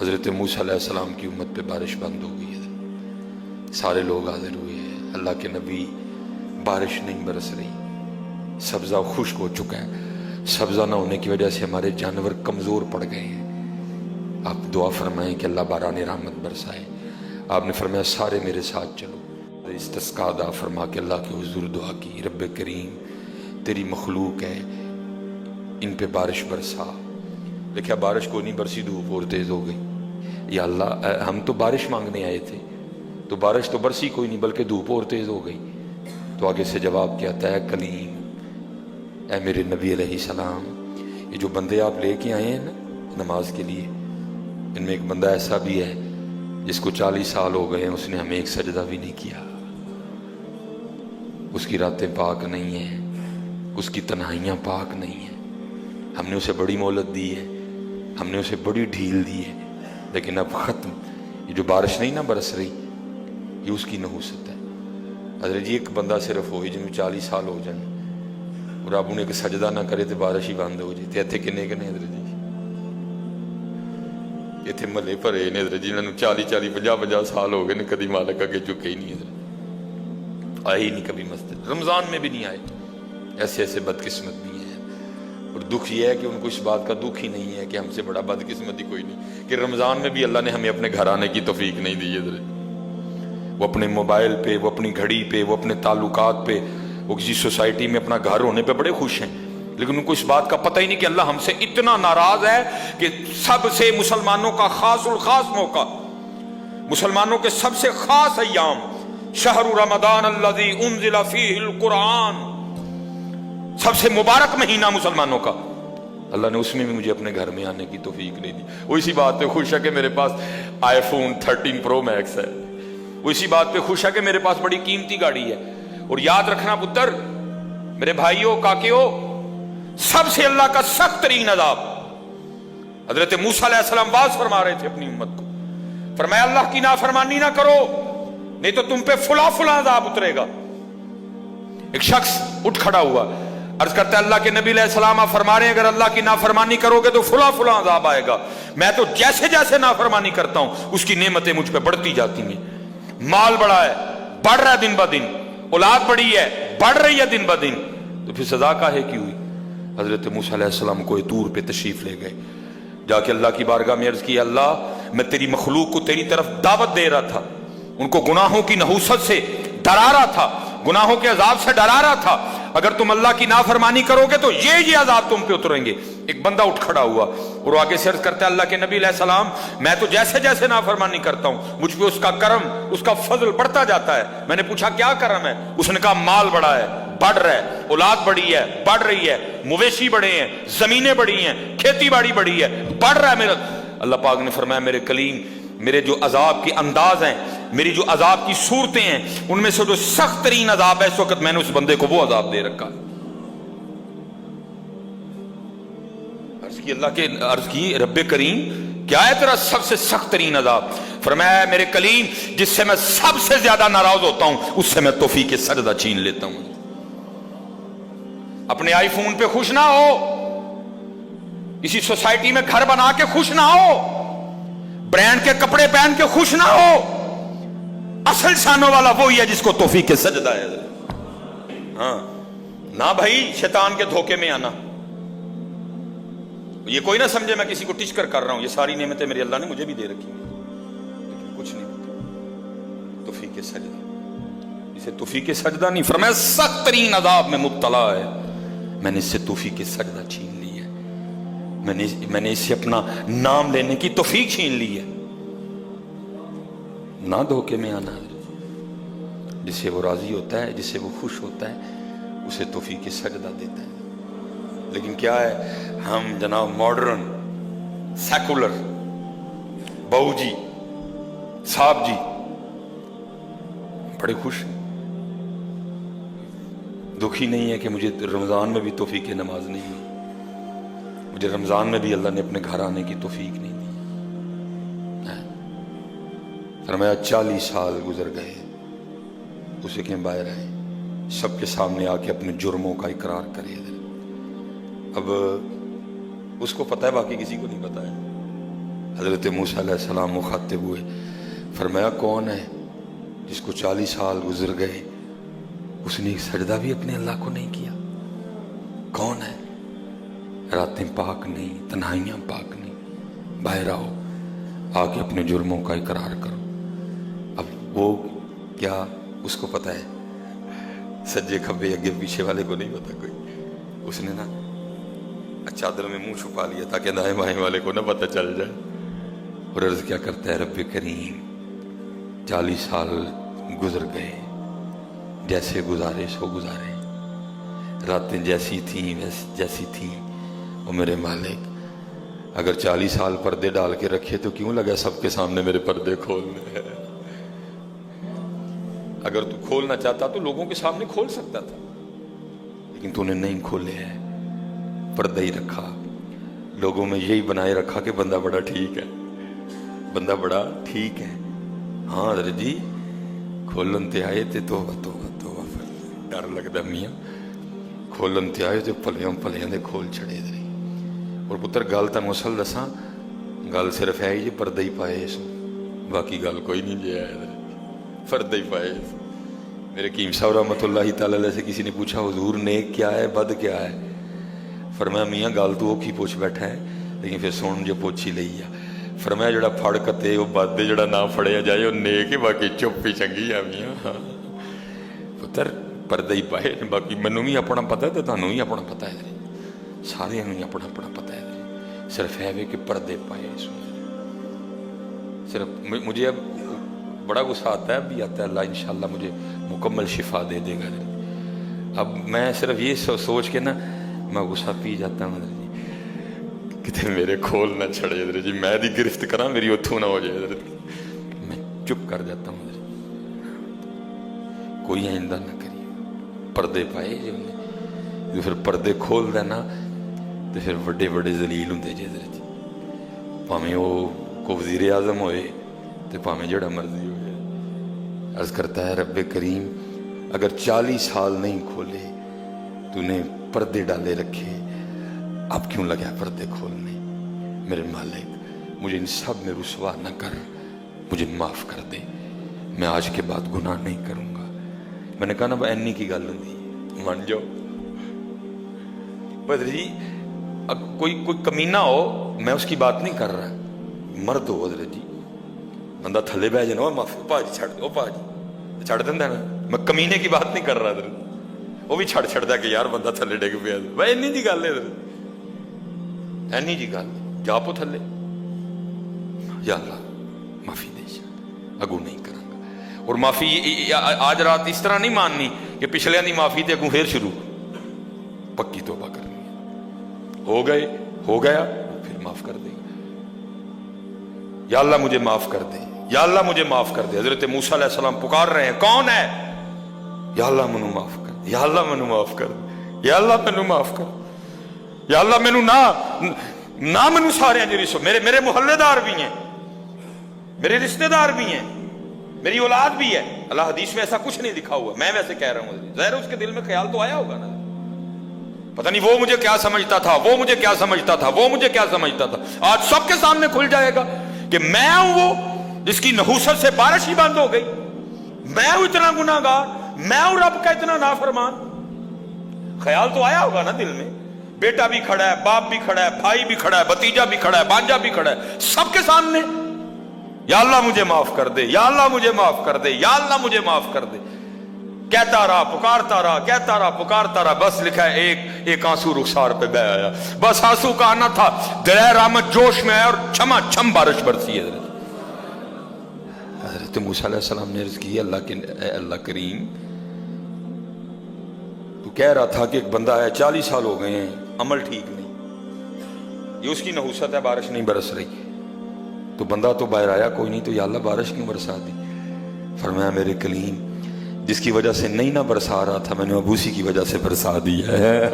حضرت موسیٰ علیہ السلام کی امت پہ بارش بند ہو گئی ہے، سارے لوگ حاضر ہوئے ہیں، اللہ کے نبی، بارش نہیں برس رہی، سبزہ خشک ہو چکا ہے، سبزہ نہ ہونے کی وجہ سے ہمارے جانور کمزور پڑ گئے ہیں، آپ دعا فرمائیں کہ اللہ باران رحمت برسائے۔ آپ نے فرمایا سارے میرے ساتھ چلو، استسقاء ادا فرما کے اللہ کے حضور دعا کی، رب کریم تیری مخلوق ہے، ان پہ بارش برسا۔ دیکھا بارش کو نہیں برسی، دھوپ اور تیز ہو گئی۔ یا اللہ ہم تو بارش مانگنے آئے تھے، تو بارش تو برسی کوئی نہیں بلکہ دھوپ اور تیز ہو گئی۔ تو آگے سے جواب کیا آتا ہے، کلیم، اے میرے نبی علیہ السلام، یہ جو بندے آپ لے کے آئے ہیں نا نماز کے لیے، ان میں ایک بندہ ایسا بھی ہے جس کو 40 سال ہو گئے ہیں، اس نے ہمیں ایک سجدہ بھی نہیں کیا، اس کی راتیں پاک نہیں ہیں، اس کی تنہائیاں پاک نہیں ہیں، ہم نے اسے بڑی مہلت دی ہے، ہم نے اسے بڑی ڈھیل دی ہے، لیکن اب ختم۔ یہ جو بارش نہیں نہ برس رہی، یہ اس کی نحوست ہے۔ حضرت جی ایک بندہ صرف ہوئی جن میں 40 سال ہو جائیں اور اب انہیں ایک سجدہ نہ کرے تو بارش ہی بند ہو جائے۔ اتنے کنے کنے حضرت جی اتنے ملے بھرے نے حضرت جی، انہوں نے 40 50 سال ہو گئے نے، کدی مالک اگے چکے ہی نہیں، حضرت آئے ہی نہیں کبھی مسجد، رمضان میں بھی نہیں آئے۔ ایسے ایسے بدقسمت بھی ہیں، اور دکھ یہ ہے کہ ان کو اس بات کا دکھ ہی نہیں ہے کہ ہم سے بڑا بدقسمت ہی کوئی نہیں کہ رمضان میں بھی اللہ نے ہمیں اپنے گھر آنے کی توفیق نہیں دی ہے۔ وہ اپنے موبائل پہ، وہ اپنی گھڑی پہ، وہ اپنے تعلقات پہ، وہ کسی سوسائٹی میں اپنا گھر ہونے پہ بڑے خوش ہیں، لیکن ان کو اس بات کا پتہ ہی نہیں کہ اللہ ہم سے اتنا ناراض ہے کہ سب سے مسلمانوں کا خاص الخاص موقع، مسلمانوں کے سب سے خاص ایام، شہر رمضان الذی انزل فیہ القرآن، سب سے مبارک مہینہ مسلمانوں کا، اللہ نے اس میں بھی مجھے اپنے گھر میں آنے کی توفیق نہیں دی۔ وہ اسی بات پہ خوش ہے کہ میرے پاس آئی فون 13 پرو میکس ہے، وہ اسی بات پہ خوش ہے کہ میرے پاس بڑی قیمتی گاڑی ہے۔ اور یاد رکھنا پتر، میرے بھائیوں، کاکیوں، سب سے اللہ کا سخت ترین عذاب، حضرت موسیٰ علیہ السلام واز فرما رہے تھے اپنی امت کو، فرمایا اللہ کی نافرمانی نہ کرو نہیں تو تم پہ فلاں فلاں عذاب اترے گا۔ ایک شخص اٹھ کھڑا ہوا، عرض کرتا ہے اللہ کے نبی علیہ السلام آپ فرما رہے ہیں اگر اللہ کی نافرمانی کرو گے تو فلاں فلاں عذاب آئے گا، میں تو جیسے جیسے نافرمانی کرتا ہوں اس کی نعمتیں مجھ پہ بڑھتی جاتی ہیں، مال بڑا ہے، بڑھ رہا ہے دن بہ دن، اولاد بڑی ہے، بڑھ رہی ہے دن بہ دن، تو پھر سزا کاہے کی ہوئی؟ حضرت موسیٰ علیہ السلام کوہ طور پہ تشریف لے گئے، جا کے اللہ کی بارگاہ میں عرض کی، اللہ میں تیری مخلوق کو تیری طرف دعوت دے رہا تھا، ان کو گناہوں کی نحوست سے ڈرا رہا تھا، گناہوں کے عذاب سے ڈرا رہا تھا، اگر تم اللہ کی نافرمانی کرو گے تو یہ عذاب تم پہ اتریں گے۔ ایک بندہ اٹھ کھڑا ہوا اور آگے سے عرض کرتا ہے اللہ کے نبی علیہ السلام میں تو جیسے جیسے نافرمانی کرتا ہوں مجھ پہ اس کا کرم، اس کا فضل بڑھتا جاتا ہے۔ میں نے پوچھا کیا کرم ہے؟ اس نے کہا مال بڑا ہے، بڑھ رہا ہے، اولاد بڑی ہے، بڑھ رہی ہے، مویشی بڑے ہیں، زمینیں بڑی ہیں، کھیتی باڑی بڑی ہے، بڑھ رہا ہے میرا۔ اللہ پاک نے فرمایا میرے کلیم، میرے جو عذاب کے انداز ہیں، میری جو عذاب کی صورتیں ہیں، ان میں سے جو سخت ترین عذاب ہے اس وقت میں نے اس بندے کو وہ عذاب دے رکھا۔ عرض کی رب کریم کیا ہے تیرا سب سے سخت ترین عذاب؟ فرمایا میرے کلیم جس سے میں سب سے زیادہ ناراض ہوتا ہوں اس سے میں توفیق سجدہ چھین لیتا ہوں۔ اپنے آئی فون پہ خوش نہ ہو، اسی سوسائٹی میں گھر بنا کے خوش نہ ہو، برانڈ کے کپڑے پہن کے خوش نہ ہو، اصل شانوں والا وہی ہے جس کو توفیق سجدہ ہے۔ ہاں نہ بھائی شیطان کے دھوکے میں آنا، یہ کوئی نہ سمجھے میں کسی کو ٹچ کر رہا ہوں، یہ ساری نعمتیں میری اللہ نے مجھے بھی دے رکھی ہیں، لیکن کچھ نہیں ہوتا توفیق سجدہ، اسے توفیق سجدہ نہیں فرمایا سخت ترین عذاب میں مبتلا ہے، میں نے اس سے توفیق سجدہ چھین لی ہے، میں نے اس سے اپنا نام لینے کی توفیق چھین لی ہے۔ نہ دھوکے میں آنا، جس سے وہ راضی ہوتا ہے، جس سے وہ خوش ہوتا ہے اسے توفیق سجدہ دیتا ہے۔ لیکن کیا ہے ہم جناب ماڈرن سیکولر بہو جی صاحب جی بڑے خوش ہیں، دکھی نہیں ہے کہ مجھے رمضان میں بھی توفیق نماز نہیں ہوئی، مجھے رمضان میں بھی اللہ نے اپنے گھر آنے کی توفیق نہیں دی۔ فرمایا 40 سال گزر گئے، اسے کہ باہر آئے، سب کے سامنے آ کے اپنے جرموں کا اقرار کرے۔ اب اس کو پتہ ہے، باقی کسی کو نہیں پتہ ہے، حضرت موسیٰ علیہ السلام مخاطب ہوئے، فرمایا کون ہے جس کو 40 سال گزر گئے اس نے ایک سجدہ بھی اپنے اللہ کو نہیں کیا؟ کون ہے؟ راتیں پاک نہیں، تنہائیاں پاک نہیں، باہر آؤ، آ کے اپنے جرموں کا اقرار کرو۔ اب وہ کیا اس کو پتہ ہے؟ سجے کھبے اگے پیچھے والے کو نہیں پتا کوئی۔ اس نے نا چادر میں منہ چھپا لیا تاکہ دائیں بائیں والے کو نہ پتہ چل جائے، اور عرض کیا کرتا ہے، رب کریم 40 سال گزر گئے، جیسے گزارے سو گزارے، راتیں جیسی تھیں جیسی تھیں، وہ میرے مالک اگر 40 سال پردے ڈال کے رکھے تو کیوں لگا سب کے سامنے میرے پردے کھولنے ہیں؟ اگر تو کھولنا چاہتا تو لوگوں کے سامنے کھول سکتا تھا، لیکن تو نے نہیں کھولے ہیں، پردہ ہی رکھا، لوگوں میں یہی بنائے رکھا کہ بندہ بڑا ٹھیک ہے، بندہ بڑا ٹھیک ہے۔ ہاں حضرت جی کھولن تے آئے تے توبہ توبہ توبہ، ڈر لگتا میاں، کھولن تے آئے تے پلیاں پلیاں دے کھول چھڑے دے۔ اور پتر گل تن مسل دساں، گل صرف ہے جی پردہ ہی پائے اس، باقی گل کوئی نہیں جی ہے، پردہ ہی پائے اس۔ میرے قیم صاحب رحمۃ اللہ تعالی علیہ سے کسی نے پوچھا حضور نیک کیا ہے بد کیا ہے؟ فرمایا میاں گل تو اوکھی پوچھ بیٹھا ہے لیکن پھر سن جو پوچھی لئی ہے۔ فرمایا جڑا پھڑ کتے وہ بد دے، جڑا نہ پھڑیا جائے وہ نیک ہی، باقی چپ ہی چنگی ہے میاں۔ پتر پردہ ہی پائے، باقی منوں بھی اپنا پتہ ہے تو تانوں بھی اپنا پتہ ہے، سارے ہی اپنا اپنا پتہ ہے، صرف ہے کہ پردے پائے۔ صرف مجھے اب بڑا غصہ آتا ہے، ابھی آتا ہے، اللہ انشاءاللہ مجھے مکمل شفا دے دے گا۔ اب میں صرف یہ سوچ کے نا میں غصہ پی جاتا ہوں جی، کتے میرے کھول نہ چھڑے حضرت جی، میں دی گرفت کرا میری اتھو نہ ہو جائے حضرت، میں چپ کر جاتا ہوں حضرت، کوئی آئندہ نہ کریے۔ پردے پائے جی انہیں، پھر پردے کھول دینا تو پھر بڑے بڑے ذلیل ہوں جی حضرت جی، پاویں وہ کو وزیر اعظم ہوئے تو پاویں جڑا مرضی ہوئے۔ عرض کرتا ہے رب کریم اگر 40 سال نہیں کھولے تو نے پردے ڈالے رکھے، اب کیوں لگا پردے کھولنے؟ میرے مالک مجھے ان سب میں رسوا نہ کر، مجھے معاف کر دے، میں آج کے بعد گناہ نہیں کروں گا۔ میں نے کہا نا اینی کی گل ہوں، مان جاؤ بدر جی، کوئی کمینہ ہو میں اس کی بات نہیں کر رہا، مرد ہو حضرت جی، بندہ تھلے بہ جانا معافی پا جی چھڑ دو، پا جی چھڑ دینا نا، میں کمینے کی بات نہیں کر رہا حضرت، وہ بھی چھڑ چھڑ دا کہ یار بندہ تھلے ڈگ پیا، بھائی اینی جی گل ہے حضرت، اینی جی گل جا پو تھلے، یا اللہ معافی دے اگو نہیں کروں گا۔ اور معافی آج رات اس طرح نہیں ماننی کہ پچھلے دی معافی تے اگوں پھر شروع، پکی توبہ کرنی ہے، ہو گیا پھر معاف کر دے، یا اللہ مجھے معاف کر دے، یا اللہ مجھے معاف کر دے۔ حضرت موسیٰ علیہ السلام پکار رہے ہیں، کون ہے؟ یا اللہ منو معاف کر دے، یا اللہ منو معاف کر دے، یا اللہ منو معاف کر دے، یا اللہ منو نہ منو سارے ہیں جی، میرے محلے دار بھی ہیں، میرے رشتہ دار بھی ہیں، میری اولاد بھی ہے۔ اللہ حدیث میں ایسا کچھ نہیں لکھا ہوا، میں ویسے کہہ رہا ہوں، ظاہر اس کے دل میں خیال تو آیا ہوگا نا، پتہ نہیں وہ مجھے کیا سمجھتا تھا، وہ مجھے کیا سمجھتا تھا، وہ مجھے کیا سمجھتا تھا۔ آج سب کے سامنے کھل جائے گا کہ میں ہوں وہ جس کی نحوست سے بارش ہی بند ہو گئی، میں ہوں اتنا گناہ گار، میں ہوں رب کا اتنا نافرمان۔ خیال تو آیا ہوگا نا دل میں، بیٹا بھی کھڑا ہے، باپ بھی کھڑا ہے، بھائی بھی کھڑا ہے، بھتیجا بھی کھڑا ہے، بانجا بھی کھڑا ہے، سب کے سامنے یا اللہ مجھے معاف کر دے، یا اللہ مجھے معاف کر دے، یا اللہ مجھے معاف کر دے، کہتا رہا، پکارتا رہا، کہتا رہا، پکارتا رہا، بس لکھا ہے ایک آنسو رخسار پہ بہ آیا، بس آنسو کا آنا تھا، درہ رحمت جوش میں آیا اور چھما چھم بارش برسی ہے۔ حضرت موسیٰ علیہ السلام نے عرض کی، اے اللہ کریم، تو کہہ رہا تھا کہ ایک بندہ ہے 40 سال ہو گئے ہیں، عمل ٹھیک نہیں، یہ اس کی نحوست ہے، بارش نہیں برس رہی، تو بندہ تو باہر آیا کوئی نہیں، تو یا اللہ بارش کیوں برسا دی؟ فرمایا میرے کلیم جس کی وجہ سے نہیں نہ برسا رہا تھا، میں نے اب اسی کی وجہ سے برسا دی ہے۔